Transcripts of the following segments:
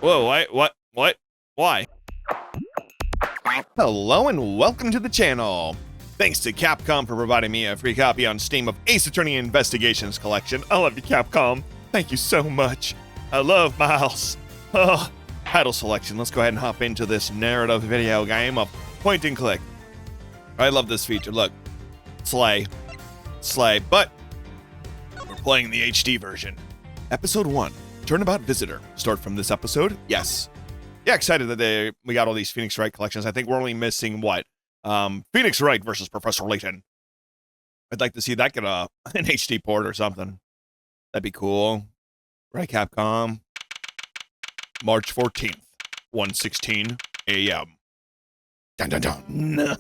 Whoa, what? Why? Hello and welcome to the channel. Thanks to Capcom for providing me a free copy on Steam of Ace Attorney Investigations Collection. I love you, Capcom. Thank you so much. I love Miles. Oh, title selection. Let's go ahead and hop into this narrative video game of point and click. I love this feature. Look, slay, but we're playing the HD version. Episode 1, Turnabout Visitor. Start from this episode? Yes. Yeah, excited that we got all these Phoenix Wright collections. I think we're only missing what? Phoenix Wright versus Professor Layton. I'd like to see that get an HD port or something. That'd be cool. Right, Capcom? March 14th, 1:16 a.m. Dun dun dun.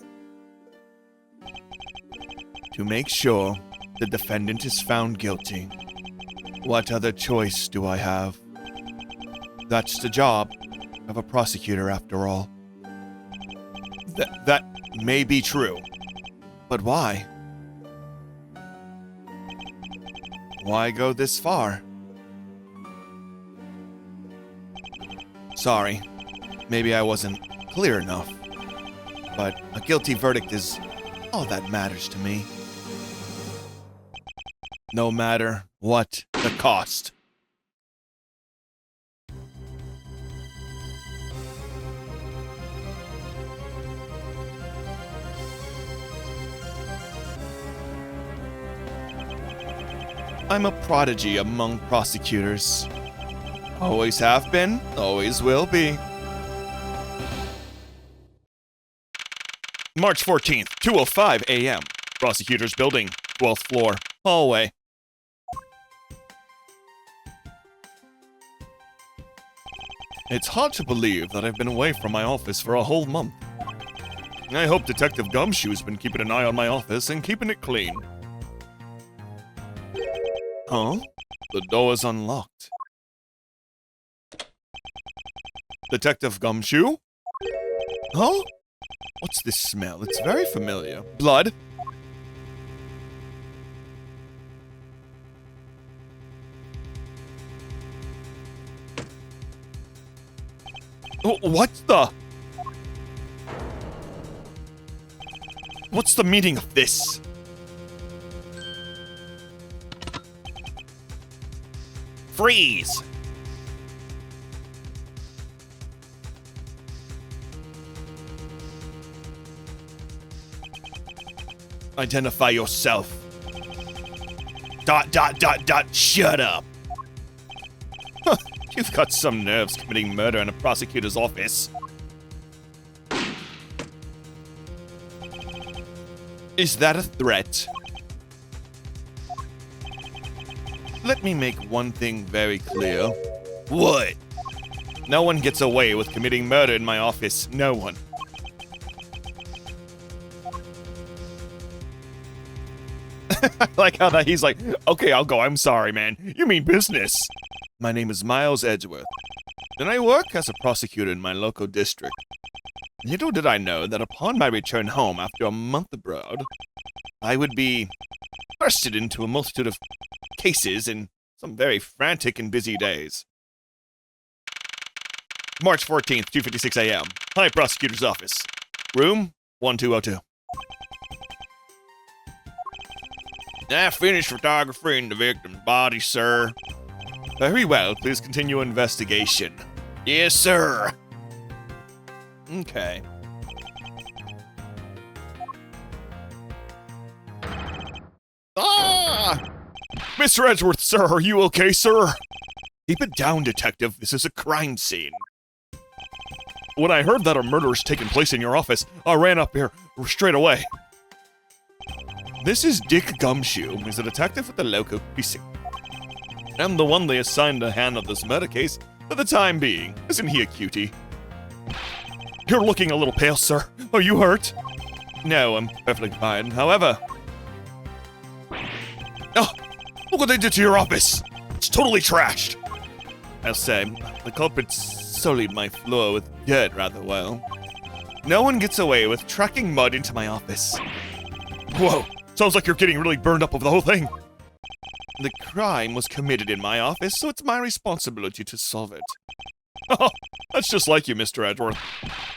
To make sure the defendant is found guilty, what other choice do I have? That's the job of a prosecutor, after all. That may be true, but why? Why go this far? Sorry, maybe I wasn't clear enough, but a guilty verdict is all that matters to me. No matter what the cost. I'm a prodigy among prosecutors. Always have been, always will be. March 14th, 2:05 a.m. Prosecutor's Building, 12th floor, hallway. It's hard to believe that I've been away from my office for a whole month. I hope Detective Gumshoe's been keeping an eye on my office and keeping it clean. Huh? The door is unlocked. Detective Gumshoe? Huh? What's this smell? It's very familiar. Blood? What's the meaning of this? Freeze! Identify yourself. ... Shut up. Huh, you've got some nerves committing murder in a prosecutor's office. Is that a threat? Let me make one thing very clear. What? No one gets away with committing murder in my office. No one. I like how that he's like, okay, I'll go. I'm sorry, man. You mean business. My name is Miles Edgeworth, and I work as a prosecutor in my local district. Little did I know that upon my return home after a month abroad, I would be thrusted into a multitude of cases in some very frantic and busy days. March 14th, 2:56 a.m. High Prosecutor's Office. Room 1202. I finished photography the victim's body, sir. Very well. Please continue investigation. Yes, sir. Okay. Ah! Mr. Edgeworth, sir, are you okay, sir? Keep it down, detective. This is a crime scene. When I heard that a murder's taken place in your office, I ran up here straight away. This is Dick Gumshoe. He's a detective at the local precinct. I'm the one they assigned to handle this murder case for the time being. Isn't he a cutie? You're looking a little pale, sir. Are you hurt? No, I'm perfectly fine. However... Oh, look what they did to your office. It's totally trashed. I'll say, the culprit sullied my floor with dirt rather well. No one gets away with tracking mud into my office. Whoa, sounds like you're getting really burned up over the whole thing. The crime was committed in my office, so it's my responsibility to solve it. That's just like you, Mr. Edgeworth.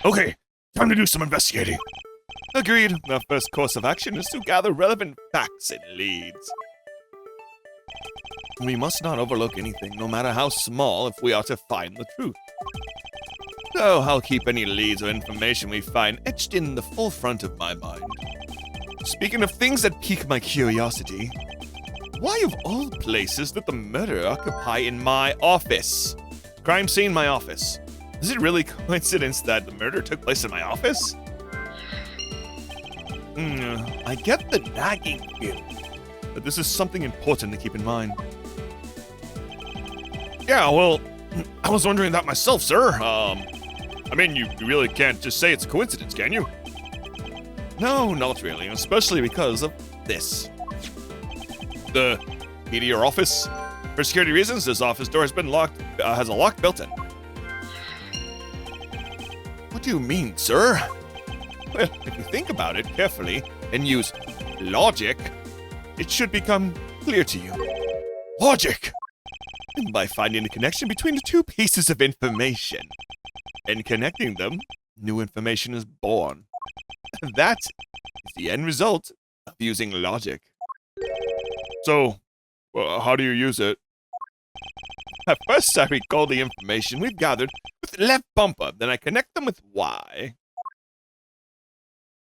Okay, time to do some investigating. Agreed. Our first course of action is to gather relevant facts and leads. We must not overlook anything, no matter how small, if we are to find the truth. So I'll keep any leads or information we find etched in the forefront of my mind. Speaking of things that pique my curiosity, why of all places did the murder occupy in my office? Crime scene, my office. Is it really coincidence that the murder took place in my office? I get the nagging feeling, but this is something important to keep in mind. Yeah, well, I was wondering that myself, sir. I mean, you really can't just say it's a coincidence, can you? No, not really, especially because of this. The key to your office? For security reasons, this office door has been locked, has a lock built in. What do you mean, sir? Well, if you think about it carefully and use logic, it should become clear to you. Logic! And by finding the connection between the two pieces of information and connecting them, new information is born. That is the end result of using logic. So, how do you use it? At first, I recall the information we've gathered with left bumper, then I connect them with Y.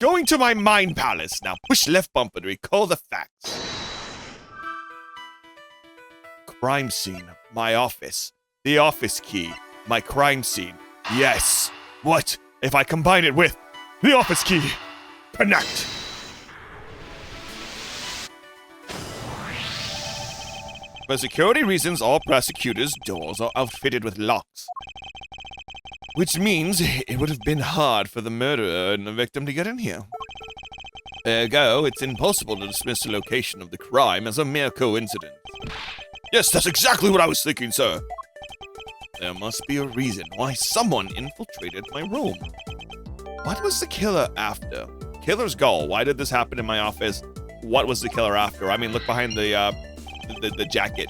Going to my mind palace. Now push left bumper to recall the facts. Crime scene, my office. The office key, my crime scene. Yes. What if I combine it with the office key? Connect. For security reasons, all prosecutors' doors are outfitted with locks. Which means it would have been hard for the murderer and the victim to get in here. Ergo, it's impossible to dismiss the location of the crime as a mere coincidence. Yes, that's exactly what I was thinking, sir. There must be a reason why someone infiltrated my room. What was the killer after? Killer's goal. Why did this happen in my office? What was the killer after? I mean, look behind the jacket.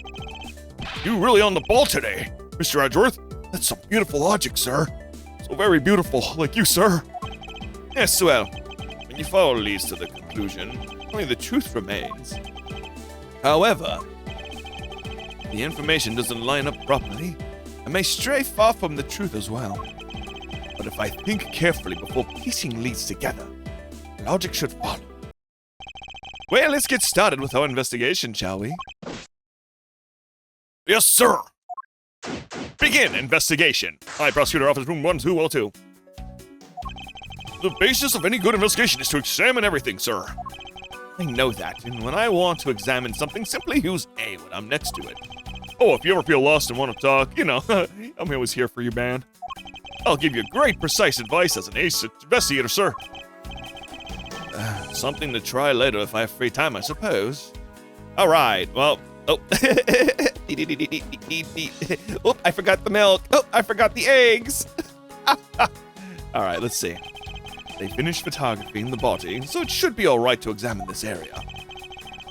You really on the ball today, Mr. Edgeworth. That's some beautiful logic, sir. So very beautiful, like you, sir. Yes, well, when you follow leads to the conclusion, only the truth remains. However, the information doesn't line up properly and may stray far from the truth as well. But if I think carefully before piecing leads together, logic should follow. Well, let's get started with our investigation, shall we? Yes, sir. Begin investigation. Hi, Prosecutor Office Room 1202. The basis of any good investigation is to examine everything, sir. I know that, and when I want to examine something, simply use A when I'm next to it. Oh, if you ever feel lost and want to talk, you know, I'm always here for you, man. I'll give you great, precise advice as an ace investigator, sir. Something to try later if I have free time, I suppose. All right, well, oh. Oh, I forgot the milk. Oh, I forgot the eggs. All right, let's see. They finished photographing the body, so it should be all right to examine this area.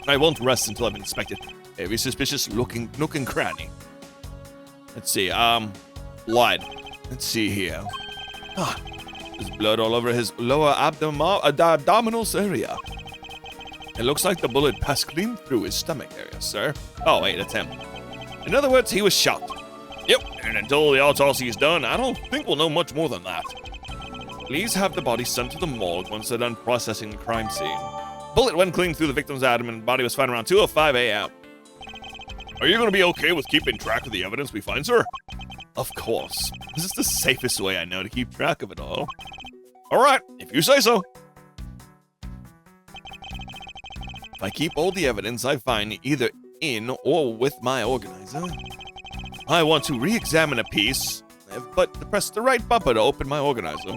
I won't rest until I've inspected every suspicious looking nook and cranny. Let's see, blood. Let's see here. There's blood all over his lower abdominal area. It looks like the bullet passed clean through his stomach area, sir. Oh, wait, that's him. In other words, he was shot. Yep, and until the autopsy is done, I don't think we'll know much more than that. Please have the body sent to the morgue once they're done processing the crime scene. Bullet went clean through the victim's abdomen and the body was found around 2:05 a.m. Are you going to be okay with keeping track of the evidence we find, sir? Of course. This is the safest way I know to keep track of it all. All right, if you say so. If I keep all the evidence I find either in or with my organizer, I want to re-examine a piece, but press the right bumper to open my organizer.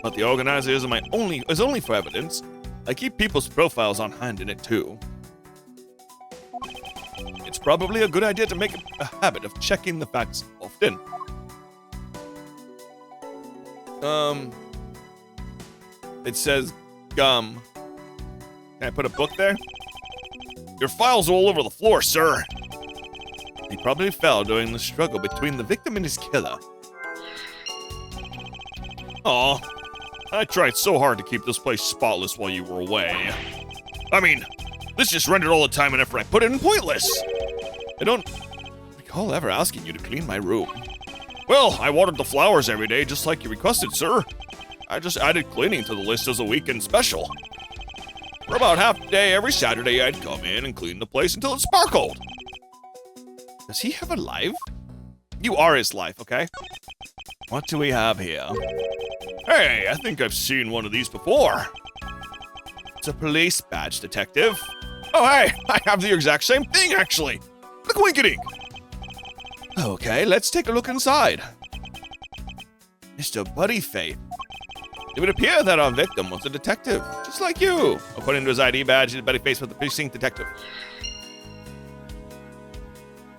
But the organizer is only for evidence. I keep people's profiles on hand in it too. It's probably a good idea to make a habit of checking the facts often. It says gum. Can I put a book there? Your files are all over the floor, sir. He probably fell during the struggle between the victim and his killer. Aw, I tried so hard to keep this place spotless while you were away. I mean, this just rendered all the time and effort I put in pointless. I don't recall ever asking you to clean my room. Well, I watered the flowers every day just like you requested, sir. I just added cleaning to the list as a weekend special. For about half a day every Saturday, I'd come in and clean the place until it sparkled. Does he have a life? You are his life, okay? What do we have here? Hey, I think I've seen one of these before. It's a police badge, detective. Oh, hey, I have the exact same thing, actually. Look, winkety. Okay, let's take a look inside. Mr. Buddy Faith. It would appear that our victim was a detective, just like you. According to his ID badge, Buddy Faith was the precinct detective.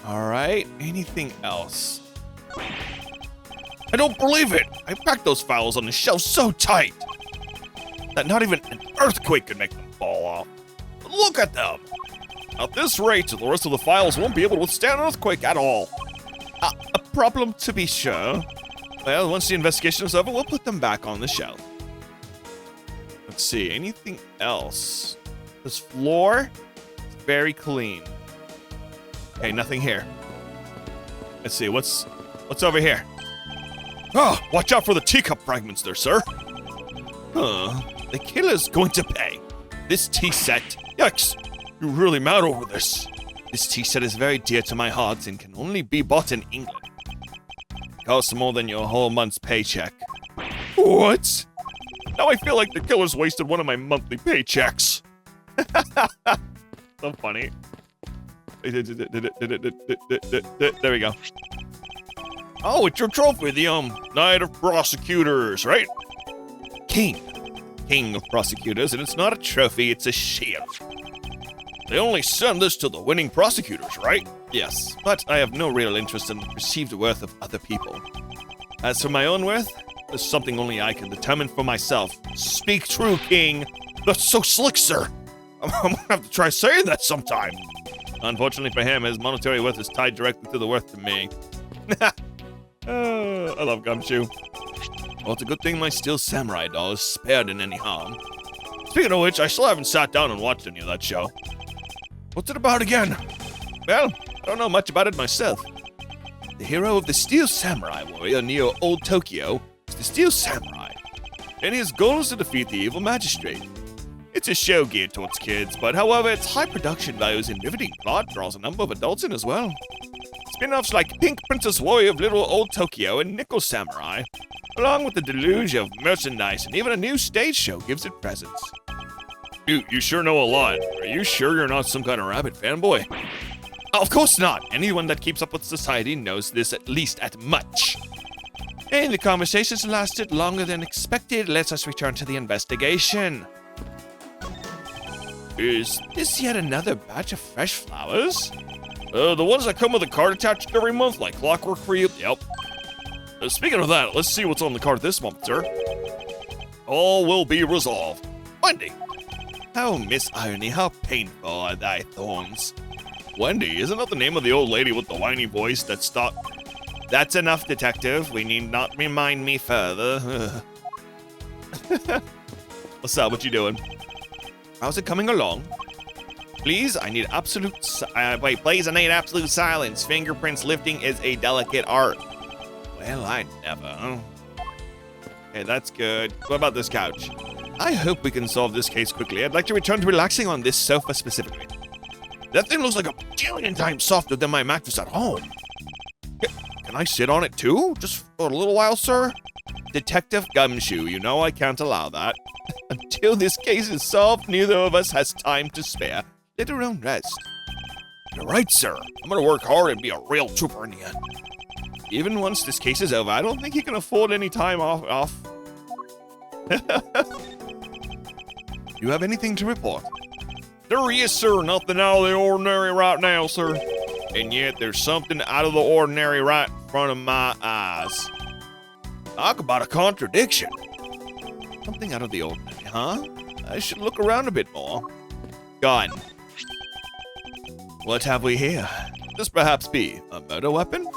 All right, anything else? I don't believe it! I packed those files on the shelf so tight that not even an earthquake could make them fall off. But look at them! At this rate, the rest of the files won't be able to withstand an earthquake at all. A problem to be sure. Well, once the investigation is over, we'll put them back on the shelf. Let's see, anything else? This floor is very clean. Okay, nothing here. Let's see, what's over here? Oh, watch out for the teacup fragments there, sir. Huh, the killer's going to pay. This tea set, yikes, you're really mad over this. This tea set is very dear to my heart and can only be bought in England. It costs more than your whole month's paycheck. What? Now I feel like the killer's wasted one of my monthly paychecks. So funny. There we go. Oh, it's your trophy, the Knight of Prosecutors, right? King of Prosecutors, and it's not a trophy, it's a shield. They only send this to the winning prosecutors, right? Yes, but I have no real interest in the perceived worth of other people. As for my own worth, there's something only I can determine for myself. Speak true, King. That's so slick, sir. I'm gonna have to try saying that sometime. Unfortunately for him, his monetary worth is tied directly to the worth to me. Oh, I love Gumshoe. Well, it's a good thing my steel samurai doll is spared in any harm. Speaking of which, I still haven't sat down and watched any of that show. What's it about again? Well, I don't know much about it myself. The hero of the Steel Samurai warrior Neo Old Tokyo is the Steel Samurai, and his goal is to defeat the evil magistrate. It's a show geared towards kids, but however, its high production values and riveting plot draws a number of adults in as well. Spin-offs like Pink Princess Warrior of Little Old Tokyo and Nickel Samurai, along with the deluge of merchandise and even a new stage show gives it presence. You sure know a lot. Are you sure you're not some kind of rabbit fanboy? Of course not. Anyone that keeps up with society knows this at least at much. And the conversations lasted longer than expected. Let us return to the investigation. Is this yet another batch of fresh flowers? The ones that come with a card attached every month, like clockwork for you. Yep. Speaking of that, let's see what's on the card this month, sir. All will be resolved. Wendy. Oh, Miss Irony, how painful are thy thorns. Wendy, isn't that the name of the old lady with the whiny voice that stopped? That's enough, detective. We need not remind me further. What's up? What you doing? How's it coming along? Please, I need absolute please, I need absolute silence. Fingerprints lifting is a delicate art. Well, I never. Okay, that's good. What about this couch? I hope we can solve this case quickly. I'd like to return to relaxing on this sofa specifically. That thing looks like a billion times softer than my mattress at home. Can I sit on it too? Just for a little while, sir? Detective Gumshoe, you know I can't allow that. Until this case is solved, neither of us has time to spare. Let her own rest. You're right, sir. I'm gonna work hard and be a real trooper in the end. Even once this case is over, I don't think he can afford any time off. You have anything to report? There is, sir. Nothing out of the ordinary right now, sir. And yet there's something out of the ordinary right in front of my eyes. Talk about a contradiction. Something out of the ordinary, huh? I should look around a bit more. Gun. What have we here? This perhaps be a murder weapon?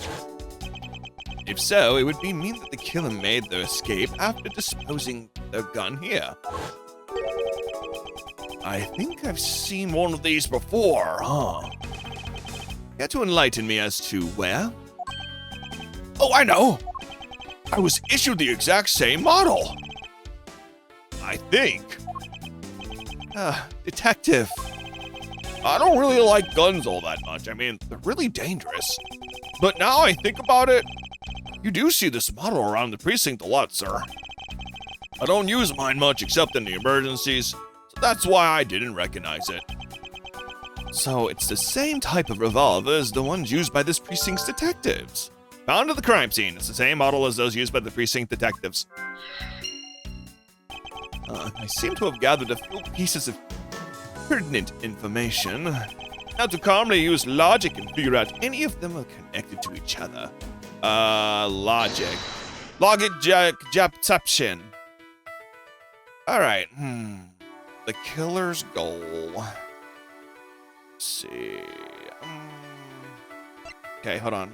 If so, it would mean that the killer made their escape after disposing their gun here. I think I've seen one of these before, huh? Care to enlighten me as to where? Oh, I know! I was issued the exact same model! I think. Detective. I don't really like guns all that much. I mean, they're really dangerous. But now I think about it, you do see this model around the precinct a lot, sir. I don't use mine much except in the emergencies, so that's why I didn't recognize it. So it's the same type of revolver as the ones used by this precinct's detectives. Found at the crime scene. It's the same model as those used by the precinct detectives. I seem to have gathered a few pieces of pertinent information. Now to calmly use logic and figure out any of them are connected to each other. Logic. Logic Japception. Alright, The killer's goal. Let's see. Okay, hold on.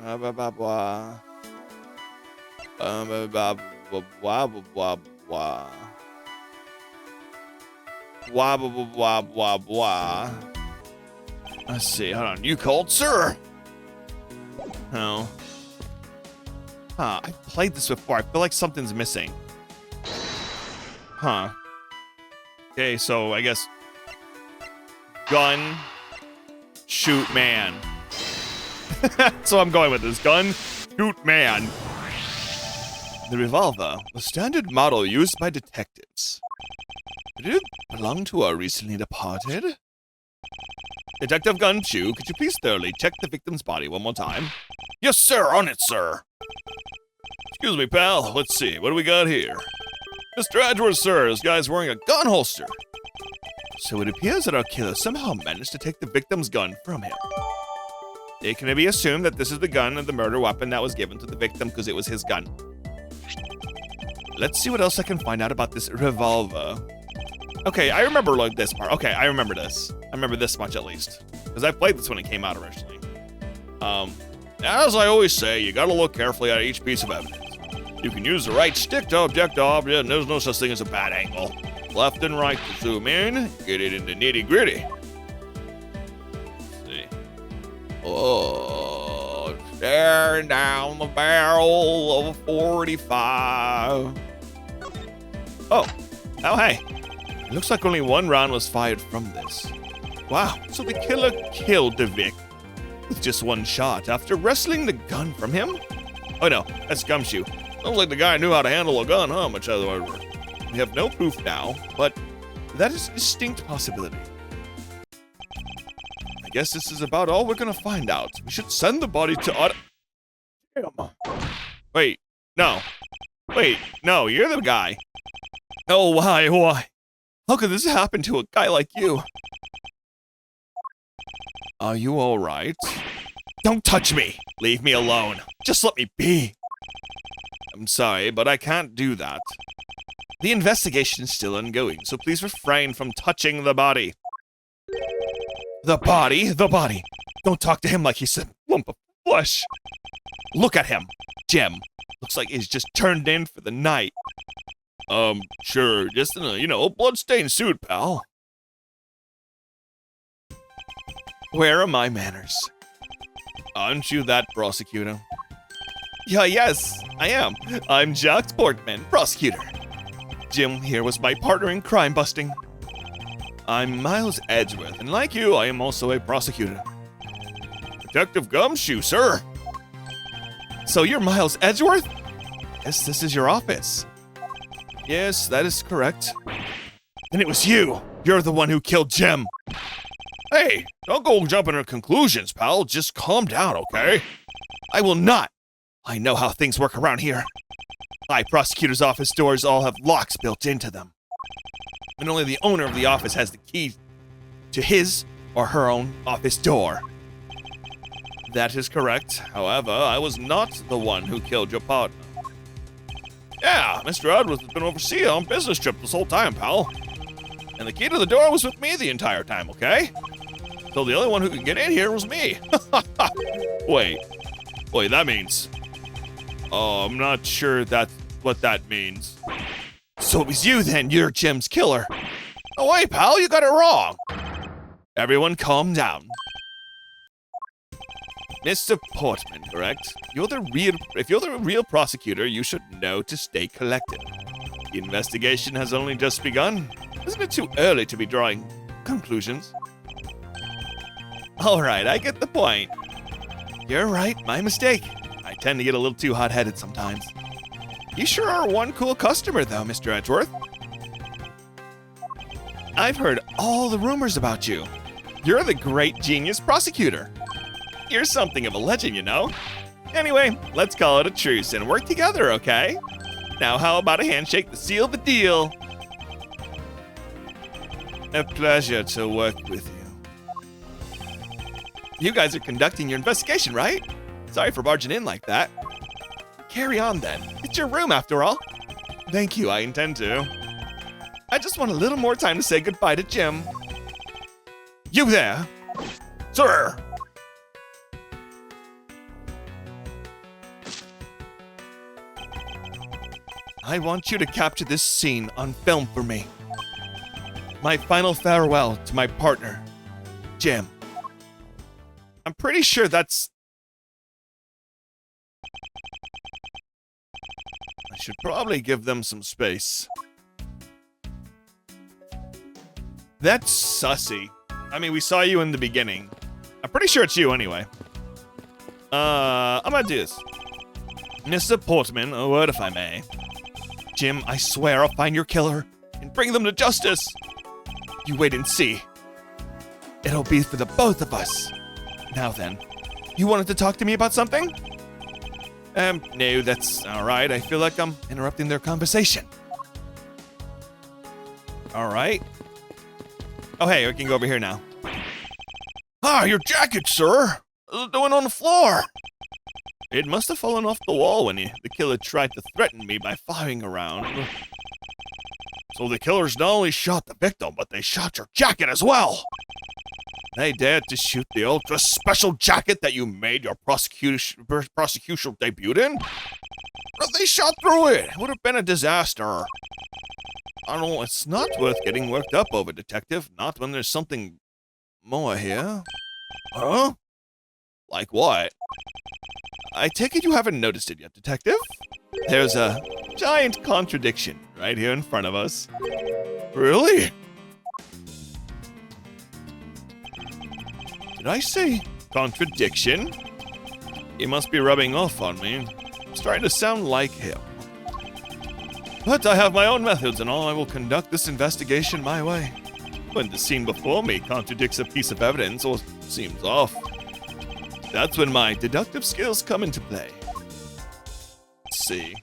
Let's see, hold on. You called, sir? No. I've played this before. I feel like something's missing. Okay, so I guess gun, shoot man. So I'm going with this. Gun, shoot man. The revolver, the standard model used by detectives. Did it belong to a recently departed? Detective Gunchu, could you please thoroughly check the victim's body one more time? Yes, sir, on it, sir. Excuse me, pal. Let's see, what do we got here? Mr. Edwards, sir, this guy's wearing a gun holster. So it appears that our killer somehow managed to take the victim's gun from him. It can be assumed that this is the gun and the murder weapon that was given to the victim because it was his gun. Let's see what else I can find out about this revolver. Okay, I remember like this part. Okay, I remember this. I remember this much at least. Because I played this when it came out originally. As I always say, you gotta look carefully at each piece of evidence. You can use the right stick to object to object, and there's no such thing as a bad angle. Left and right to zoom in, get it into nitty gritty. Let's see. Oh, staring down the barrel of a 45. Oh, hey. It looks like only one round was fired from this. Wow, so the killer killed the Vic with just one shot after wresting the gun from him? Oh no, that's Gumshoe. Sounds like the guy knew how to handle a gun, huh? Much otherwise. We have no proof now, but that is a distinct possibility. I guess this is about all we're gonna find out. We should send the body to Damn. Wait, no, you're the guy. Oh, why? How could this happen to a guy like you? Are you all right? Don't touch me! Leave me alone. Just let me be. I'm sorry, but I can't do that. The investigation is still ongoing, so please refrain from touching the body. The body? Don't talk to him like he's a lump of flesh. Look at him. Jim. Looks like he's just turned in for the night. Sure, just in a, blood-stained suit, pal. Where are my manners? Aren't you that prosecutor? Yes, I am. I'm Jack Sportman, prosecutor. Jim here was my partner in crime busting. I'm Miles Edgeworth, and like you, I am also a prosecutor. Detective Gumshoe, sir. So you're Miles Edgeworth? Yes, this is your office. Yes, that is correct. And it was you. You're the one who killed Jim. Hey, don't go jumping to conclusions, pal. Just calm down, okay? I will not. I know how things work around here. My prosecutor's office doors all have locks built into them. And only the owner of the office has the key to his or her own office door. That is correct. However, I was not the one who killed your partner. Yeah, Mr. Edwards has been overseas on business trip this whole time, pal. And the key to the door was with me the entire time, okay? So the only one who could get in here was me. Wait, that means... Oh, I'm not sure that's what that means. So it was you then, you're Jim's killer. Oh, hey, pal, you got it wrong. Everyone calm down. Mr. Portman, correct? If you're the real prosecutor, you should know to stay collected. The investigation has only just begun. Isn't it too early to be drawing conclusions? All right, I get the point. You're right, my mistake. I tend to get a little too hot-headed sometimes. You sure are one cool customer, though, Mr. Edgeworth. I've heard all the rumors about you. You're the great genius prosecutor. You're something of a legend, you know. Anyway, let's call it a truce and work together, okay? Now, how about a handshake to seal the deal? A pleasure to work with you. You guys are conducting your investigation, right? Sorry for barging in like that. Carry on then. It's your room after all. Thank you, I intend to. I just want a little more time to say goodbye to Jim. You there? Sir! I want you to capture this scene on film for me. My final farewell to my partner, Jim. I'm pretty sure that's... I should probably give them some space. That's sussy. I mean, we saw you in the beginning. I'm pretty sure it's you anyway. I'm gonna do this. Mr. Portman, a word if I may. Jim, I swear I'll find your killer and bring them to justice. You wait and see. It'll be for the both of us. Now then, you wanted to talk to me about something? No, that's all right. I feel like I'm interrupting their conversation. All right. Oh, hey, we can go over here now. Ah, your jacket, sir. What's it doing on the floor? It must have fallen off the wall when the killer tried to threaten me by firing around. So the killers not only shot the victim, but they shot your jacket as well. They dared to shoot the ultra special jacket that you made your prosecution debut in? But they shot through it. It would have been a disaster. I don't know, it's not worth getting worked up over, Detective. Not when there's something more here. Huh? Like what? I take it you haven't noticed it yet, Detective? There's a giant contradiction right here in front of us. Really? Did I say contradiction? He must be rubbing off on me. I'm starting to sound like him. But I have my own methods and all. I will conduct this investigation my way. When the scene before me contradicts a piece of evidence or seems off, that's when my deductive skills come into play. Let's see.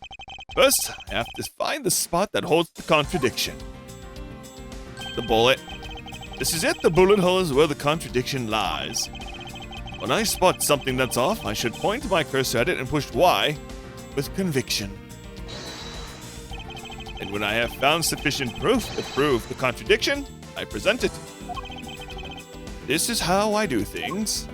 First, I have to find the spot that holds the contradiction. The bullet. This is it, the bullet hole is where the contradiction lies. When I spot something that's off, I should point my cursor at it and push Y with conviction. And when I have found sufficient proof to prove the contradiction, I present it. This is how I do things.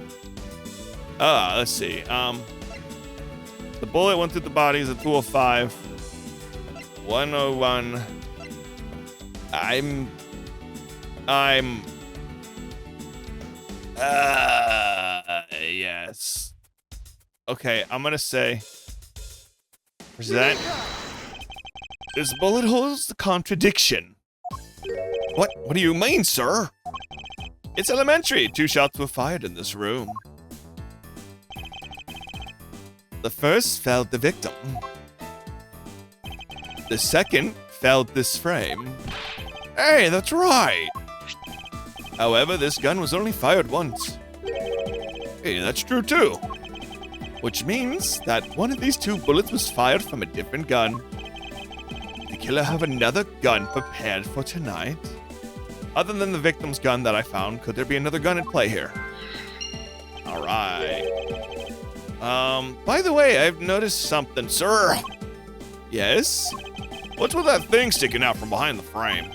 Let's see. The bullet went through the bodies at 205. 101. Yes. Okay, I'm gonna say present. This bullet holes the contradiction. What do you mean, sir? It's elementary. 2 shots were fired in this room. The first felled the victim. The second felled this frame. Hey, that's right. However, this gun was only fired once. Hey, that's true too. Which means that one of these 2 bullets was fired from a different gun. Did the killer have another gun prepared for tonight? Other than the victim's gun that I found, could there be another gun at play here? Alright. By the way, I've noticed something, sir. Yes? What's with that thing sticking out from behind the frame?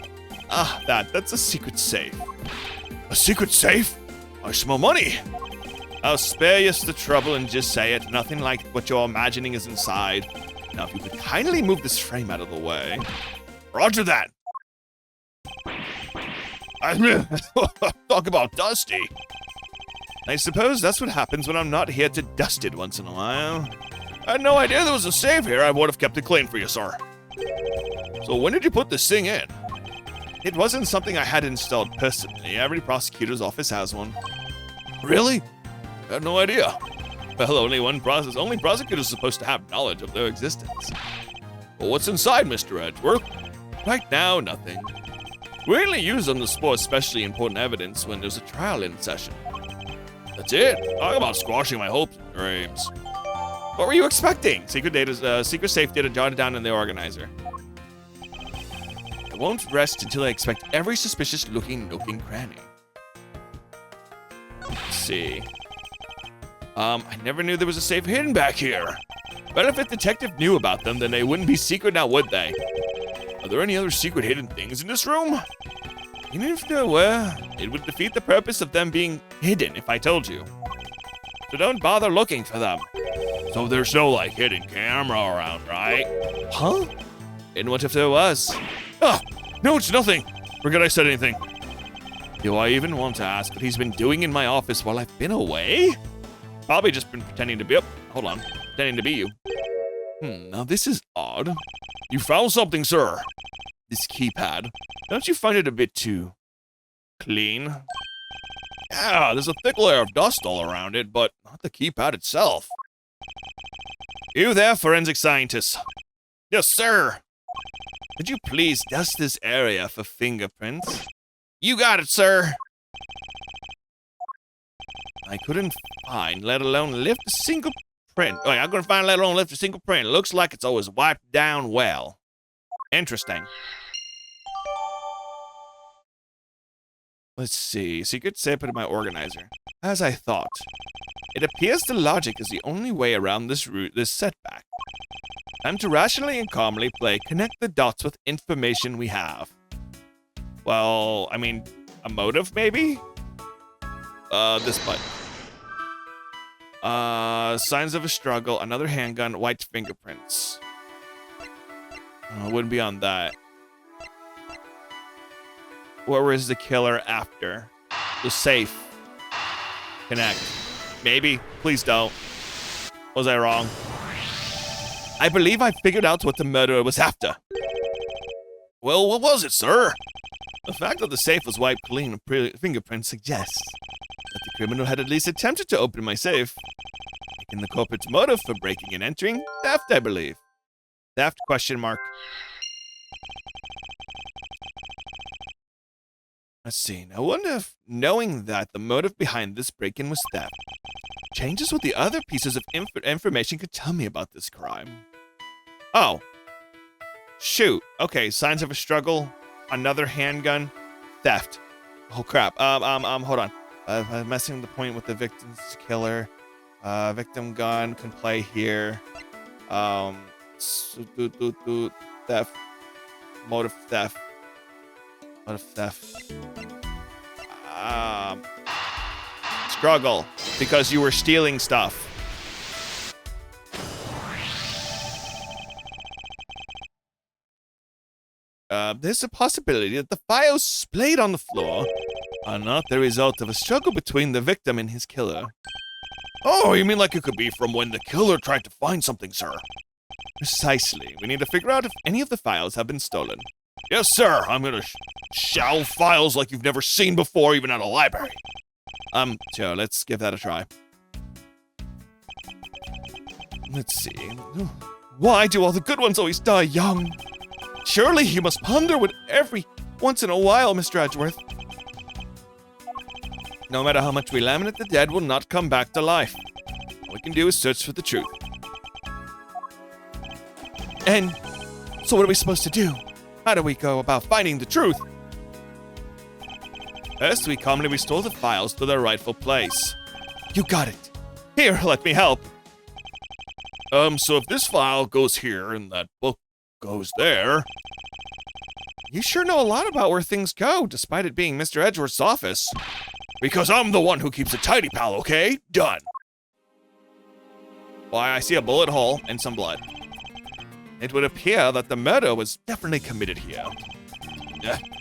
Ah, that's a secret safe. A secret safe? I smell money. I'll spare you the trouble and just say it. Nothing like what you're imagining is inside. Now, if you could kindly move this frame out of the way. Roger that. Talk about dusty. I suppose that's what happens when I'm not here to dust it once in a while. I had no idea there was a safe here. I would have kept it clean for you, sir. So when did you put this thing in? It wasn't something I had installed personally. Every prosecutor's office has one. Really? I had no idea. Well, only prosecutors are supposed to have knowledge of their existence. Well, what's inside, Mr. Edgeworth? Right now, nothing. We only use them to store especially important evidence when there's a trial in session. That's it. Talk about squashing my hopes and dreams. What were you expecting? Secret safe data jotted down in the organizer. I won't rest until I inspect every suspicious-looking nook and cranny. Let's see. I never knew there was a safe hidden back here. But if a detective knew about them, then they wouldn't be secret now, would they? Are there any other secret hidden things in this room? Even if there were, it would defeat the purpose of them being hidden if I told you. So don't bother looking for them. So there's no, like, hidden camera around, right? Huh? And what if there was? Ah, no, it's nothing. Forget I said anything. Do I even want to ask what he's been doing in my office while I've been away? Probably just been pretending to be, pretending to be you. Now this is odd. You found something, sir. This keypad. Don't you find it a bit too clean? Yeah, there's a thick layer of dust all around it, but not the keypad itself. You there, forensic scientist? Yes, sir. Could you please dust this area for fingerprints? You got it, sir. I couldn't find, let alone lift a single print. Oh, I couldn't find, let alone lift a single print. It looks like it's always wiped down well. Interesting. Let's see. Secret safe in my organizer. As I thought. It appears the logic is the only way around this setback. Time to rationally and calmly play connect the dots with information we have. Well, I mean, a motive maybe? This button. Signs of a struggle, another handgun, white fingerprints. It wouldn't be on that. Where was the killer after? The safe. Connect. Maybe. Please don't. Was I wrong? I believe I figured out what the murderer was after. Well, what was it, sir? The fact that the safe was wiped clean of fingerprints suggests that the criminal had at least attempted to open my safe. Making the culprit's motive for breaking and entering? Theft, I believe. Theft, question mark. Let's see. I wonder if knowing that the motive behind this break-in was theft changes what the other pieces of information could tell me about this crime. Oh. Shoot. Okay, signs of a struggle, another handgun, theft. Oh crap. Hold on. Messing the point with the victim's killer. Victim gun can play here. Theft. Motive theft. Motive theft. Struggle. Because you were stealing stuff. There's a possibility that the files splayed on the floor are not the result of a struggle between the victim and his killer. Oh, you mean like it could be from when the killer tried to find something, sir? Precisely. We need to figure out if any of the files have been stolen. Yes, sir. I'm gonna shelve files like you've never seen before, even at a library. Sure, let's give that a try. Let's see. Why do all the good ones always die young? Surely you must ponder with every once in a while, Mr. Edgeworth. No matter how much we laminate, the dead will not come back to life. All we can do is search for the truth. And so what are we supposed to do? How do we go about finding the truth? First, we calmly restore the files to their rightful place. You got it. Here, let me help. So if this file goes here and that book goes there... You sure know a lot about where things go, despite it being Mr. Edgeworth's office. Because I'm the one who keeps it tidy, pal, okay? Done. Why, I see a bullet hole and some blood. It would appear that the murder was definitely committed here.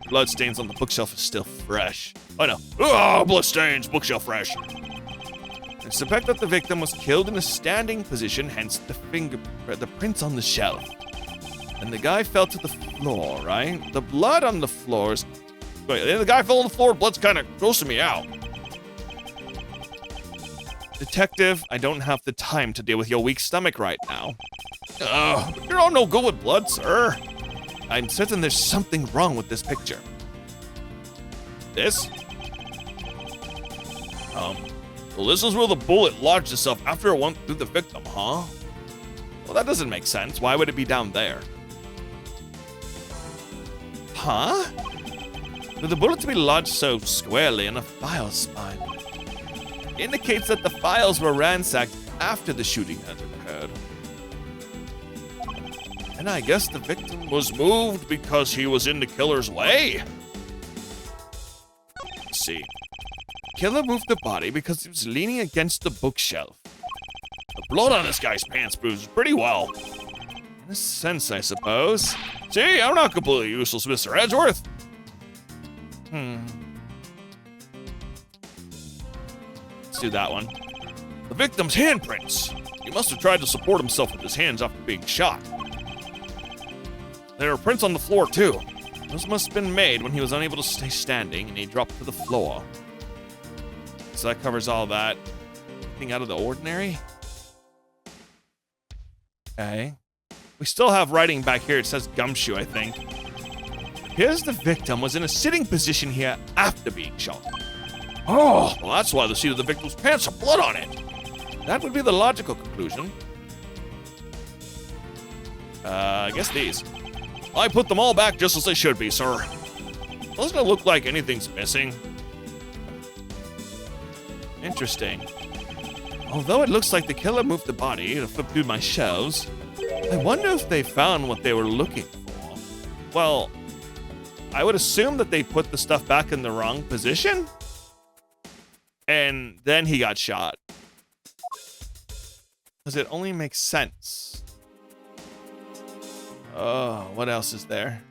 Blood stains on the bookshelf is still fresh. Oh no. Oh, blood stains, bookshelf fresh. I suspect that the victim was killed in a standing position, hence the prints on the shelf. And the guy fell to the floor, right? The blood on the floor is... Wait, the guy fell on the floor, blood's kind of grossing me out. Detective, I don't have the time to deal with your weak stomach right now. You're all no good with blood, sir. I'm certain there's something wrong with this picture. This? Well, this is where the bullet lodged itself after it went through the victim, huh? Well, that doesn't make sense. Why would it be down there? Huh? For the bullet to be lodged so squarely in a file spine indicates that the files were ransacked after the shooting had occurred. And I guess the victim was moved because he was in the killer's way. Let's see. Killer moved the body because he was leaning against the bookshelf. The blood on this guy's pants proves pretty well. In a sense, I suppose. See, I'm not completely useless, Mr. Edgeworth. Let's do that one. The victim's handprints. He must have tried to support himself with his hands after being shot. There are prints on the floor, too. Those must have been made when he was unable to stay standing and he dropped to the floor. So that covers all that. Anything out of the ordinary? Okay. We still have writing back here. It says gumshoe, I think. Here's the victim was in a sitting position here after being shot. Oh, well, that's why the seat of the victim's pants have blood on it. That would be the logical conclusion. I guess these. I put them all back just as they should be, sir. Doesn't it look like anything's missing? Interesting. Although it looks like the killer moved the body to flip through my shelves, I wonder if they found what they were looking for. Well, I would assume that they put the stuff back in the wrong position, and then he got shot. Because it only makes sense. Oh, what else is there?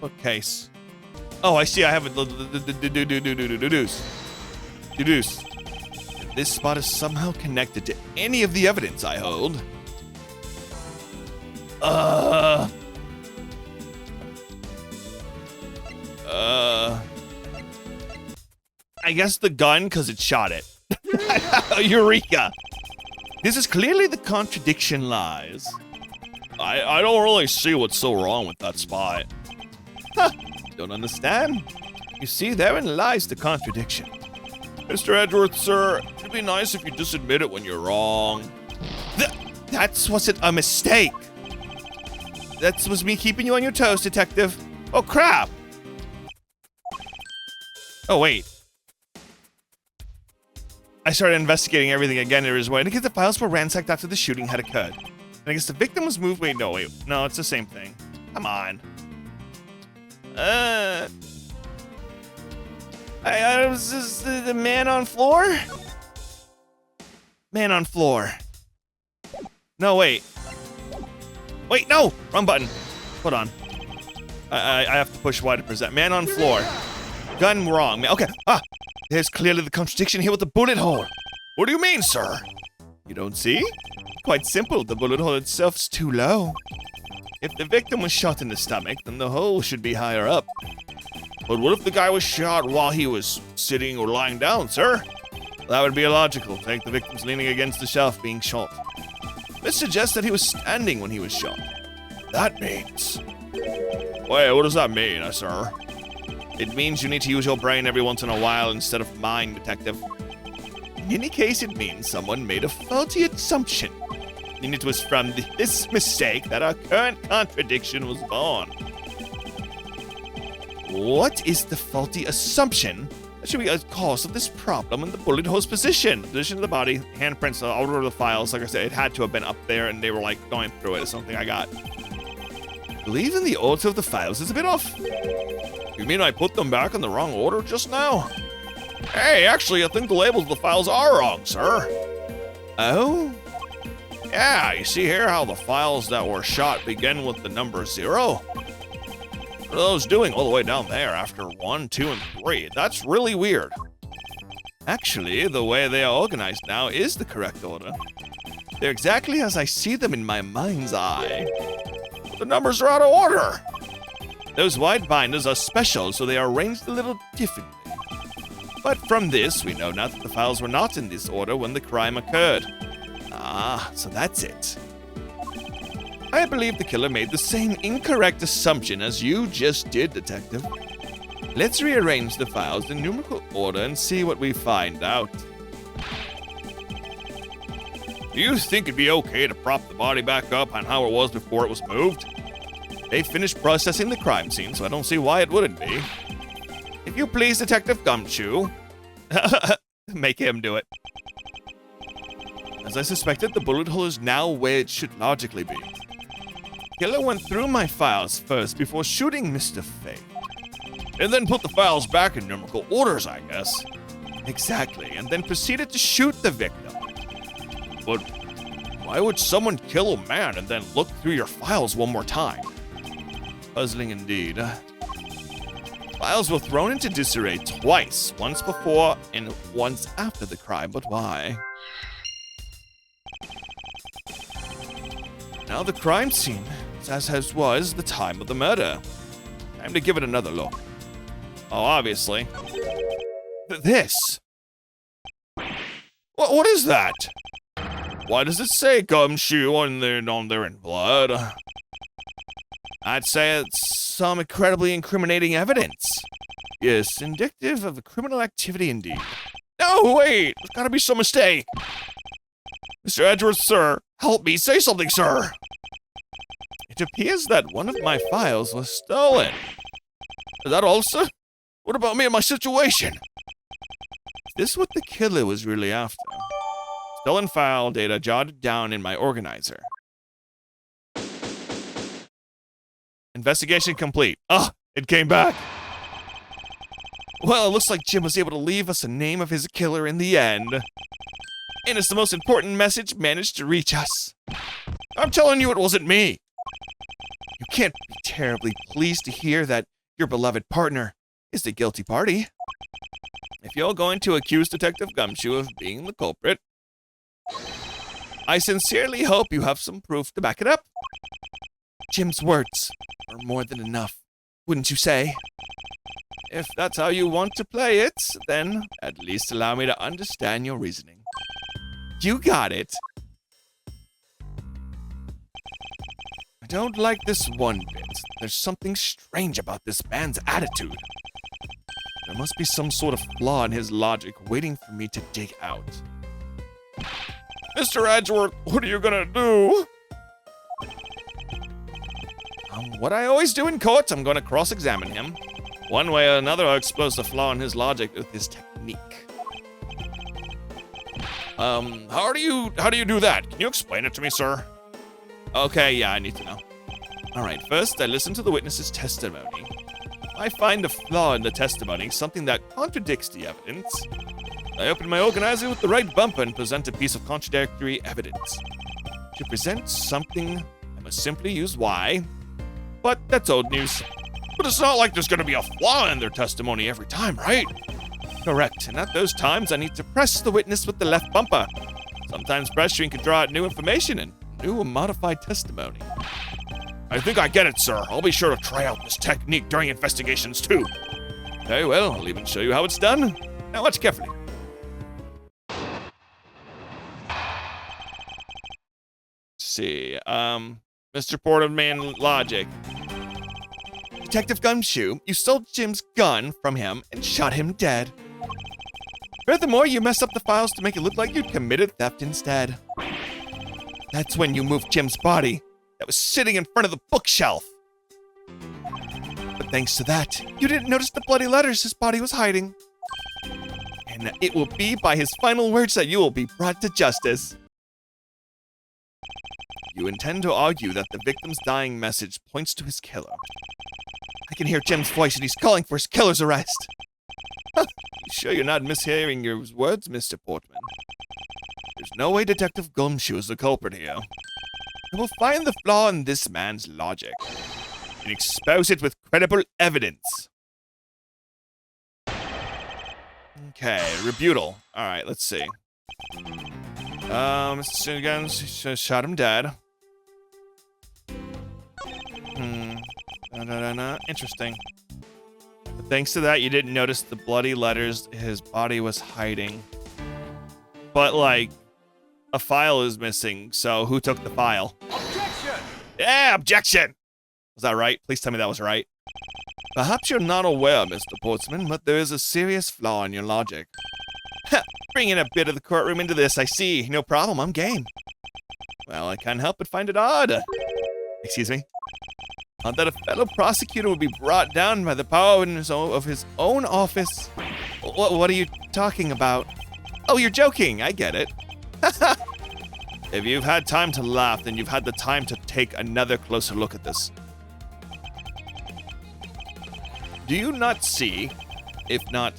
Bookcase. Oh, I see. I have a deduce. If this spot is somehow connected to any of the evidence I hold. I guess the gun, because it shot it. Eureka! This is clearly the contradiction lies. I don't really see what's so wrong with that spot. Huh, don't understand? You see, therein lies the contradiction. Mr. Edgeworth, sir, it'd be nice if you just admit it when you're wrong. That wasn't a mistake. That was me keeping you on your toes, detective. Oh, crap. Oh, wait. I started investigating everything again. There was way to get the files were ransacked after the shooting had occurred. And I guess the victim was moved. Wait, no, it's the same thing. Come on. Was this the man on floor? Man on floor. No, wait. Wait, no! Wrong button. Hold on. I have to push Y to present. Man on floor. Gun wrong. Okay. There's clearly the contradiction here with the bullet hole. What do you mean, sir? You don't see? Quite simple. The bullet hole itself is too low. If the victim was shot in the stomach, then the hole should be higher up. But what if the guy was shot while he was sitting or lying down, sir? That would be illogical. Take the victim's leaning against the shelf being shot. This suggests that he was standing when he was shot. That means... Wait, what does that mean, sir? It means you need to use your brain every once in a while instead of mine, detective. In any case, it means someone made a faulty assumption. And it was from this mistake that our current contradiction was born. What is the faulty assumption that should be a cause of this problem in the bullet hole's position? Position of the body, handprints, order of the files. Like I said, it had to have been up there, and they were like going through it. It's something I got. I believe in the order of the files is a bit off. You mean I put them back in the wrong order just now? Hey, actually, I think the labels of the files are wrong, sir. Oh? Yeah, you see here how the files that were shot begin with the number 0? What are those doing all the way down there after 1, 2, and 3? That's really weird. Actually, the way they are organized now is the correct order. They're exactly as I see them in my mind's eye. The numbers are out of order. Those white binders are special, so they are arranged a little differently. But from this, we know now that the files were not in this order when the crime occurred. Ah, so that's it. I believe the killer made the same incorrect assumption as you just did, Detective. Let's rearrange the files in numerical order and see what we find out. Do you think it'd be okay to prop the body back up on how it was before it was moved? They finished processing the crime scene, so I don't see why it wouldn't be. If you please, Detective Gumshoe. Make him do it. As I suspected, the bullet hole is now where it should logically be. Killer went through my files first before shooting Mr. Fate. And then put the files back in numerical orders, I guess. Exactly, and then proceeded to shoot the victim. But why would someone kill a man and then look through your files one more time? Puzzling indeed. Files were thrown into disarray twice, once before and once after the crime, but why? Now the crime scene, as was the time of the murder. Time to give it another look. Oh, obviously. This! What is that? Why does it say Gumshoe on there in blood? I'd say it's some incredibly incriminating evidence. Yes, indicative of a criminal activity indeed. No, wait! There's gotta be some mistake! Mr. Edgeworth, sir! Help me! Say something, sir! It appears that one of my files was stolen. Is that all, sir? What about me and my situation? Is this what the killer was really after? Stolen file data jotted down in my organizer. Investigation complete. Ah, it came back. Well, it looks like Jim was able to leave us a name of his killer in the end. And it's the most important message managed to reach us. I'm telling you it wasn't me. You can't be terribly pleased to hear that your beloved partner is the guilty party. If you're going to accuse Detective Gumshoe of being the culprit, I sincerely hope you have some proof to back it up. Jim's words are more than enough, wouldn't you say? If that's how you want to play it, then at least allow me to understand your reasoning. You got it. I don't like this one bit. There's something strange about this man's attitude. There must be some sort of flaw in his logic waiting for me to dig out. Mr. Edgeworth, what are you gonna do? What I always do in court, I'm gonna cross-examine him. One way or another, I'll expose the flaw in his logic with his technique. How do you do that? Can you explain it to me, sir? Okay, yeah, I need to know. Alright, first, I listen to the witness's testimony. I find a flaw in the testimony, something that contradicts the evidence. I open my organizer with the right bumper and present a piece of contradictory evidence. To present something, I must simply use Y. But that's old news. But it's not like there's gonna be a flaw in their testimony every time, right? Correct, and at those times I need to press the witness with the left bumper. Sometimes pressuring can draw out new information and new modified testimony. I think I get it, sir. I'll be sure to try out this technique during investigations, too. Very well, I'll even show you how it's done. Now watch carefully. Let's see, Mr. Porterman Logic. Detective Gumshoe, you stole Jim's gun from him and shot him dead. Furthermore, you messed up the files to make it look like you'd committed theft instead. That's when you moved Jim's body that was sitting in front of the bookshelf. But thanks to that, you didn't notice the bloody letters his body was hiding. And it will be by his final words that you will be brought to justice. You intend to argue that the victim's dying message points to his killer. I can hear Jim's voice and he's calling for his killer's arrest. You sure you're not mishearing your words, Mr. Portman? There's no way Detective Gumshoe is the culprit here. I will find the flaw in this man's logic and expose it with credible evidence. Okay, rebuttal. All right, let's see. Mr. Guns shot him dead. Interesting. But thanks to that, you didn't notice the bloody letters his body was hiding. But, like, a file is missing, so who took the file? Objection! Yeah, objection! Was that right? Please tell me that was right. Perhaps you're not aware, Mr. Portsman, but there is a serious flaw in your logic. Bringing a bit of the courtroom into this, I see. No problem, I'm game. Well, I can't help but find it odd. Excuse me? That a fellow prosecutor would be brought down by the power of his own office. What are you talking about? Oh, you're joking. I get it. If you've had time to laugh, then you've had the time to take another closer look at this. Do you not see? If not,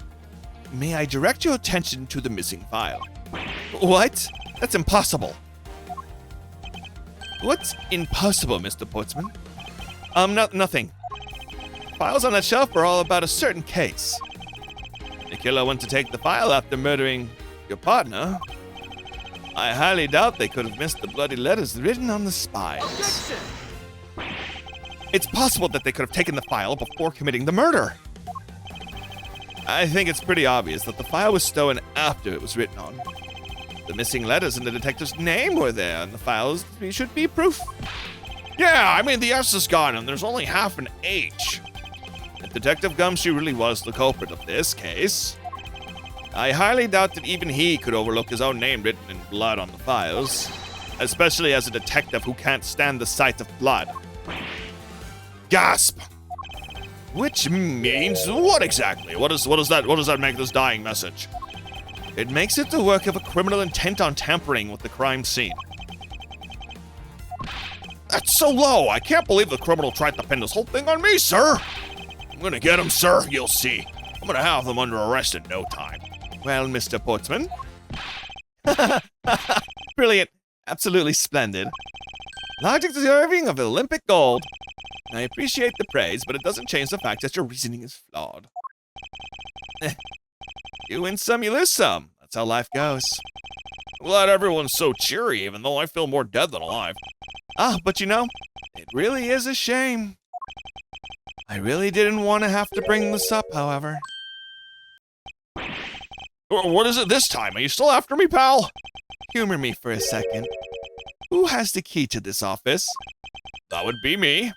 may I direct your attention to the missing file? What? That's impossible. What's impossible, Mr. Portsman? Nothing. Files on that shelf are all about a certain case. The killer went to take the file after murdering your partner. I highly doubt they could have missed the bloody letters written on the spines. Objection! It's possible that they could have taken the file before committing the murder. I think it's pretty obvious that the file was stolen after it was written on. The missing letters and the detective's name were there, and the files should be proof. Yeah, I mean, the S is gone, and there's only half an H. If Detective Gumshoe really was the culprit of this case, I highly doubt that even he could overlook his own name written in blood on the files, especially as a detective who can't stand the sight of blood. Gasp! Which means what exactly? What does that make this dying message? It makes it the work of a criminal intent on tampering with the crime scene. That's so low! I can't believe the criminal tried to pin this whole thing on me, sir! I'm gonna get him, sir. You'll see. I'm gonna have them under arrest in no time. Well, Mr. Portsman. Brilliant. Absolutely splendid. Logic deserving of Olympic gold. I appreciate the praise, but it doesn't change the fact that your reasoning is flawed. You win some, you lose some. That's how life goes. I'm glad everyone's so cheery, even though I feel more dead than alive. Ah, but you know, it really is a shame. I really didn't want to have to bring this up, however. What is it this time? Are you still after me, pal? Humor me for a second. Who has the key to this office? That would be me.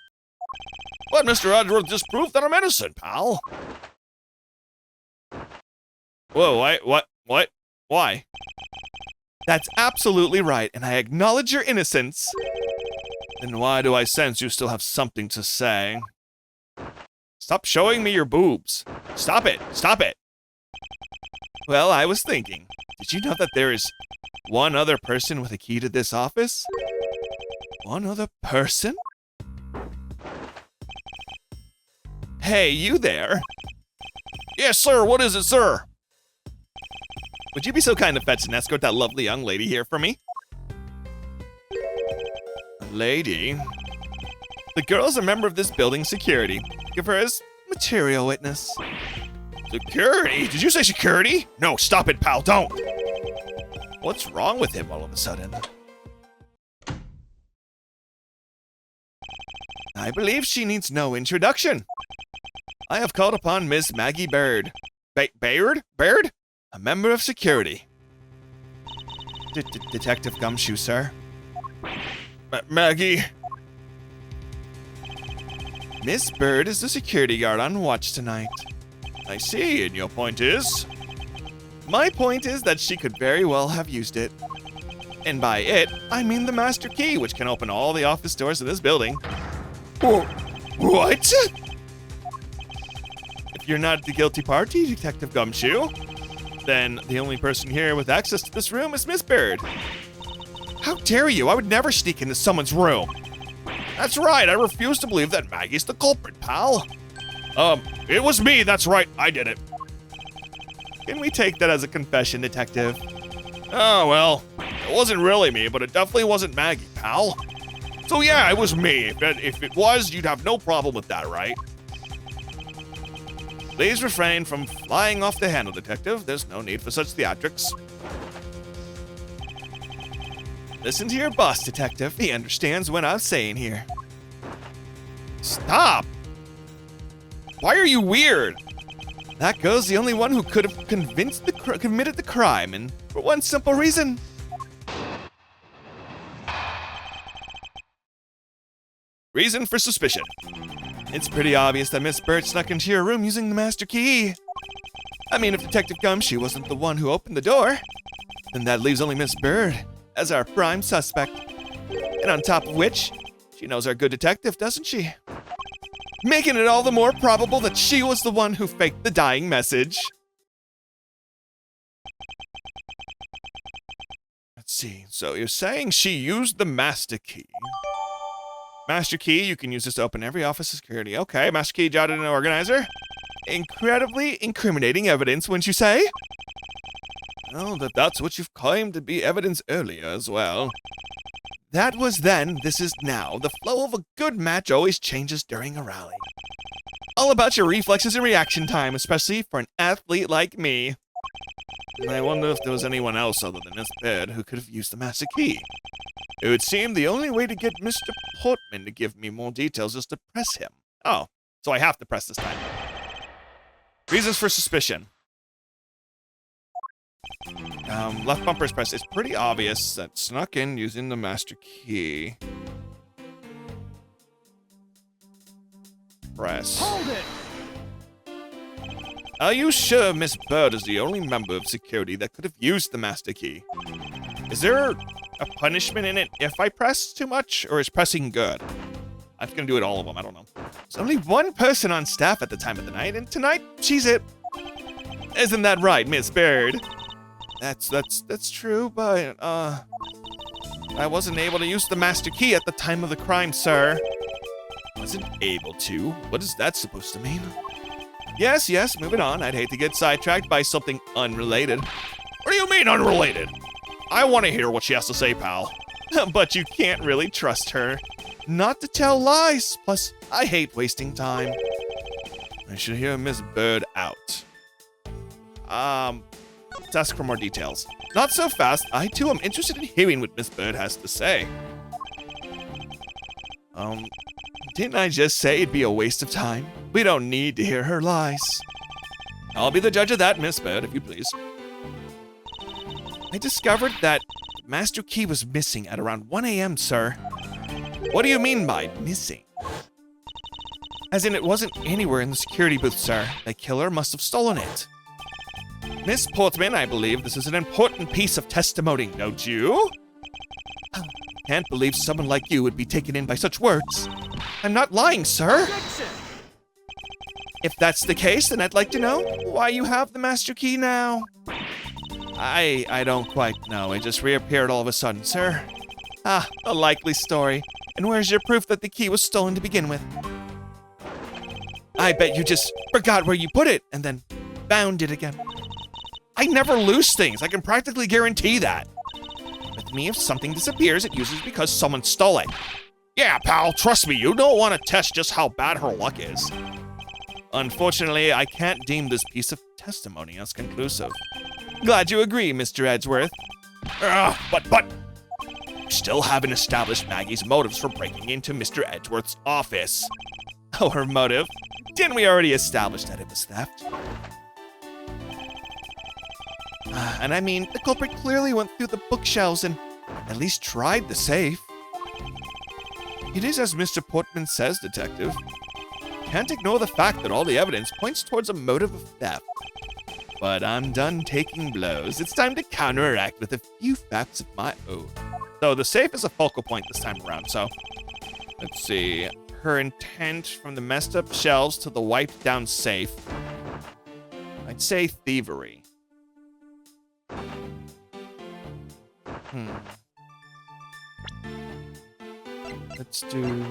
But Mr. Edgeworth just proved that I'm innocent, pal. Whoa, what? Why? That's absolutely right, and I acknowledge your innocence. Then why do I sense you still have something to say? Stop showing me your boobs. Stop it. Stop it. Well, I was thinking, did you know that there is one other person with a key to this office? One other person? Hey, you there? Yes, sir. What is it, sir? Would you be so kind to fetch and escort that lovely young lady here for me? A lady? The girl is a member of this building's security. Give her as material witness. Security? Did you say security? No, stop it, pal, don't! What's wrong with him all of a sudden? I believe she needs no introduction. I have called upon Miss Maggie Baird. Baird? Baird? A member of security. Detective Gumshoe, sir. Maggie? Miss Bird is the security guard on watch tonight. I see, and your point is? My point is that she could very well have used it. And by it, I mean the master key, which can open all the office doors in this building. What? If you're not the guilty party, Detective Gumshoe, then the only person here with access to this room is Miss Bird. How dare you? I would never sneak into someone's room. That's right, I refuse to believe that Maggie's the culprit, pal. It was me, that's right, I did it. Can we take that as a confession, Detective? Oh, well, it wasn't really me, but it definitely wasn't Maggie, pal. So yeah, it was me. If it was, you'd have no problem with that, right? Please refrain from flying off the handle, Detective. There's no need for such theatrics. Listen to your boss, Detective. He understands what I'm saying here. Stop! Why are you weird? That girl's the only one who could have committed the crime, and for one simple reason. Reason for suspicion. It's pretty obvious that Miss Bird snuck into your room using the master key. I mean, if Detective Gumshoe wasn't the one who opened the door, then that leaves only Miss Bird as our prime suspect. And on top of which, she knows our good detective, doesn't she? Making it all the more probable that she was the one who faked the dying message. Let's see, so you're saying she used the master key. Master key, you can use this to open every office security. Okay, master key jotted in an organizer. Incredibly incriminating evidence, wouldn't you say? Well, that's what you've claimed to be evidence earlier as well. That was then, this is now. The flow of a good match always changes during a rally. All about your reflexes and reaction time, especially for an athlete like me. And I wonder if there was anyone else other than Miss Bird who could have used the master key. It would seem the only way to get Mr. Portman to give me more details is to press him. Oh, so I have to press this time. Reasons for suspicion. Left bumper is pressed. It's pretty obvious that snuck in using the master key. Press. Hold it! Are you sure Miss Bird is the only member of security that could have used the master key? Is there a punishment in it if I press too much, or is pressing good? I'm gonna do it all of them, I don't know. There's only one person on staff at the time of the night, and tonight, she's it. Isn't that right, Miss Bird? That's true, but, I wasn't able to use the master key at the time of the crime, sir. Wasn't able to? What is that supposed to mean? Yes, moving on. I'd hate to get sidetracked by something unrelated. What do you mean unrelated? I want to hear what she has to say, pal. But you can't really trust her. Not to tell lies. Plus, I hate wasting time. I should hear Miss Bird out. Let's ask for more details. Not so fast. I, too, am interested in hearing what Miss Bird has to say. Didn't I just say it'd be a waste of time? We don't need to hear her lies. I'll be the judge of that, Miss Bird, if you please. I discovered that master key was missing at around 1 a.m., sir. What do you mean by missing? As in, it wasn't anywhere in the security booth, sir. The killer must have stolen it. Miss Portman, I believe this is an important piece of testimony, don't you? Can't believe someone like you would be taken in by such words. I'm not lying, sir. If that's the case, then I'd like to know why you have the master key now. I don't quite know. It just reappeared all of a sudden, sir. Ah, a likely story. And where's your proof that the key was stolen to begin with? I bet you just forgot where you put it and then found it again. I never lose things. I can practically guarantee that. With me, if something disappears, it usually because someone stole it. Yeah, pal, trust me, you don't want to test just how bad her luck is. Unfortunately, I can't deem this piece of testimony as conclusive. Glad you agree, Mr. Edgeworth. But... You still haven't established Maggie's motives for breaking into Mr. Edgeworth's office. Oh, her motive? Didn't we already establish that it was theft? And I mean, the culprit clearly went through the bookshelves and at least tried the safe. It is as Mr. Portman says, Detective. Can't ignore the fact that all the evidence points towards a motive of theft. But I'm done taking blows. It's time to counteract with a few facts of my own. So the safe is a focal point this time around, so... Let's see. Her intent from the messed up shelves to the wiped down safe. I'd say thievery. Let's do...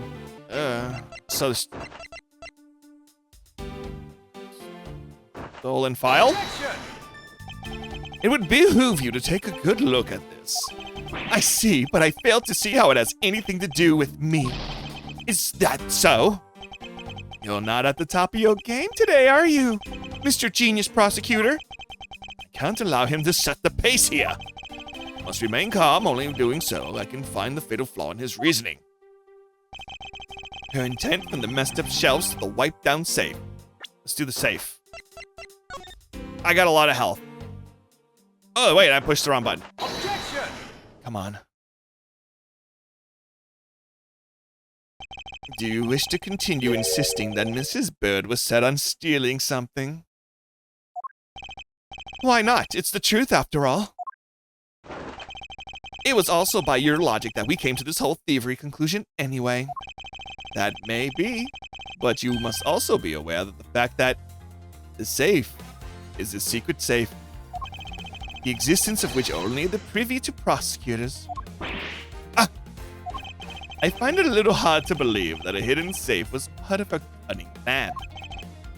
So... Stolen file? It would behoove you to take a good look at this. I see, but I fail to see how it has anything to do with me. Is that so? You're not at the top of your game today, are you, Mr. Genius Prosecutor? I can't allow him to set the pace here. Must remain calm, only in doing so I can find the fatal flaw in his reasoning. Her intent from the messed up shelves to the wiped down safe. Let's do the safe. I got a lot of health. Oh, wait, I pushed the wrong button. Objection! Come on. Do you wish to continue insisting that Mrs. Bird was set on stealing something? Why not? It's the truth after all. It was also by your logic that we came to this whole thievery conclusion anyway. That may be, but you must also be aware that the fact that the safe is a secret safe, the existence of which only the privy to prosecutors. I find it a little hard to believe that a hidden safe was part of her cunning plan.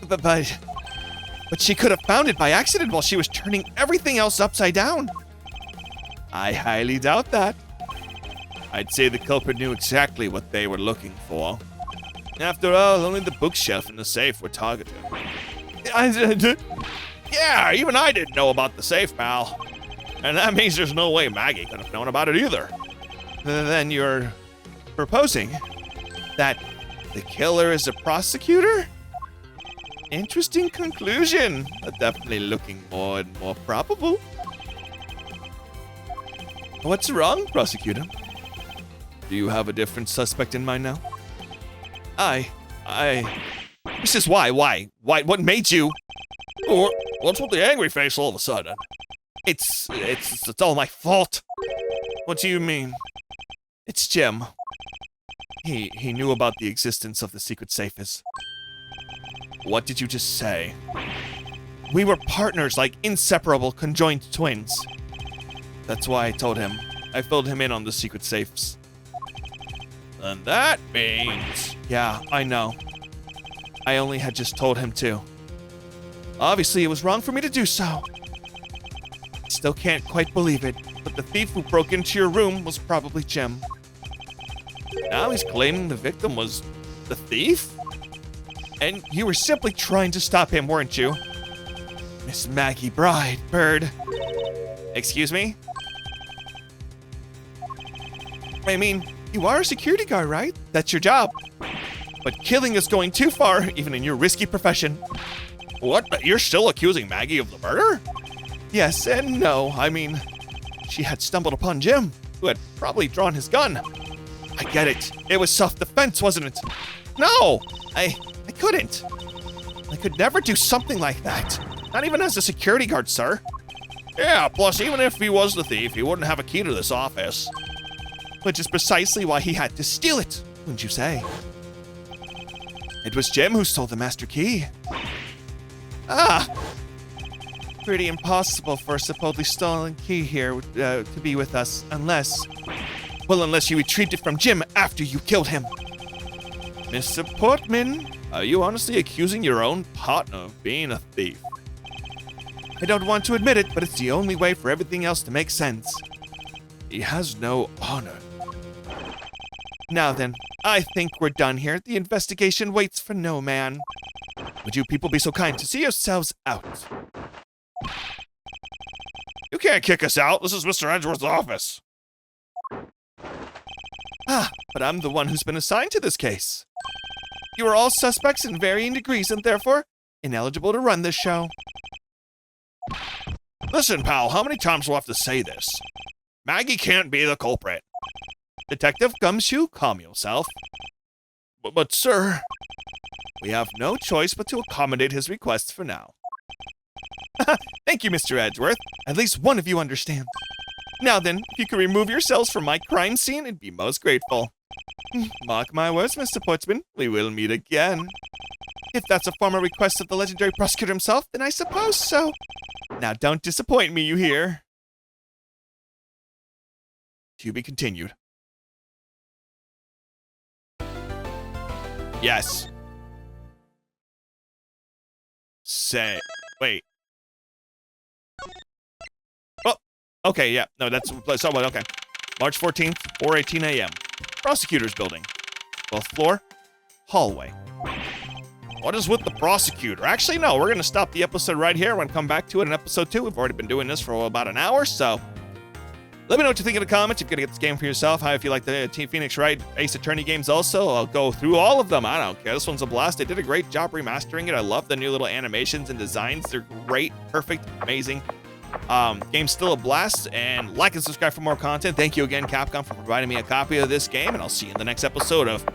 But she could have found it by accident while she was turning everything else upside down. I highly doubt that. I'd say the culprit knew exactly what they were looking for. After all, only the bookshelf and the safe were targeted. Yeah, even I didn't know about the safe, pal. And that means there's no way Maggie could have known about it either. Then you're proposing that the killer is a prosecutor? Interesting conclusion, but definitely looking more and more probable. What's wrong, prosecutor? Do you have a different suspect in mind now? This is why? What made you? What's with the angry face all of a sudden? It's all my fault. What do you mean? It's Jim. He knew about the existence of the secret safes. What did you just say? We were partners, like inseparable conjoined twins. That's why I told him. I filled him in on the secret safes. And that means... Yeah, I know. I only had just told him to. Obviously, it was wrong for me to do so. Still can't quite believe it, but the thief who broke into your room was probably Jim. Now he's claiming the victim was the thief? And you were simply trying to stop him, weren't you? Miss Maggie Bird. Excuse me? I mean, you are a security guard, right? That's your job. But killing is going too far, even in your risky profession. What? You're still accusing Maggie of the murder? Yes and no. I mean, she had stumbled upon Jim, who had probably drawn his gun. I get it. It was self-defense, wasn't it? No! I couldn't. I could never do something like that. Not even as a security guard, sir. Yeah, plus even if he was the thief, he wouldn't have a key to this office. Which is precisely why he had to steal it, wouldn't you say? It was Jim who stole the master key. Pretty impossible for a supposedly stolen key here to be with us, unless you retrieved it from Jim after you killed him. Mr. Portman, are you honestly accusing your own partner of being a thief? I don't want to admit it, but it's the only way for everything else to make sense. He has no honor. Now then, I think we're done here. The investigation waits for no man. Would you people be so kind to see yourselves out? You can't kick us out. This is Mr. Edgeworth's office. But I'm the one who's been assigned to this case. You are all suspects in varying degrees and therefore ineligible to run this show. Listen, pal, how many times do I have to say this? Maggie can't be the culprit. Detective Gumshoe, calm yourself. But sir... We have no choice but to accommodate his requests for now. Thank you, Mr. Edgeworth. At least one of you understand. Now then, if you could remove yourselves from my crime scene, I'd be most grateful. Mark my words, Mr. Portsman, we will meet again. If that's a formal request of the legendary prosecutor himself, then I suppose so. Now don't disappoint me, you hear? To be continued. Yes. Say. Wait. Okay, yeah. No, that's so okay. March 14th, 4:18 a.m. Prosecutor's building. 12th floor, hallway. What is with the prosecutor? Actually, no, we're going to stop the episode right here. We're going to come back to it in episode 2. We've already been doing this for about an hour, so let me know what you think in the comments. If you're going to get this game for yourself, how if you like the Team Phoenix Wright Ace Attorney games also, I'll go through all of them. I don't care. This one's a blast. They did a great job remastering it. I love the new little animations and designs. They're great, perfect, amazing. Game's still a blast, and like and subscribe for more content. Thank you again, Capcom, for providing me a copy of this game, and I'll see you in the next episode of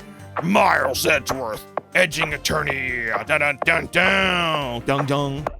Miles Edgeworth, Edging Attorney. Dun dun dun dun. Dun dun.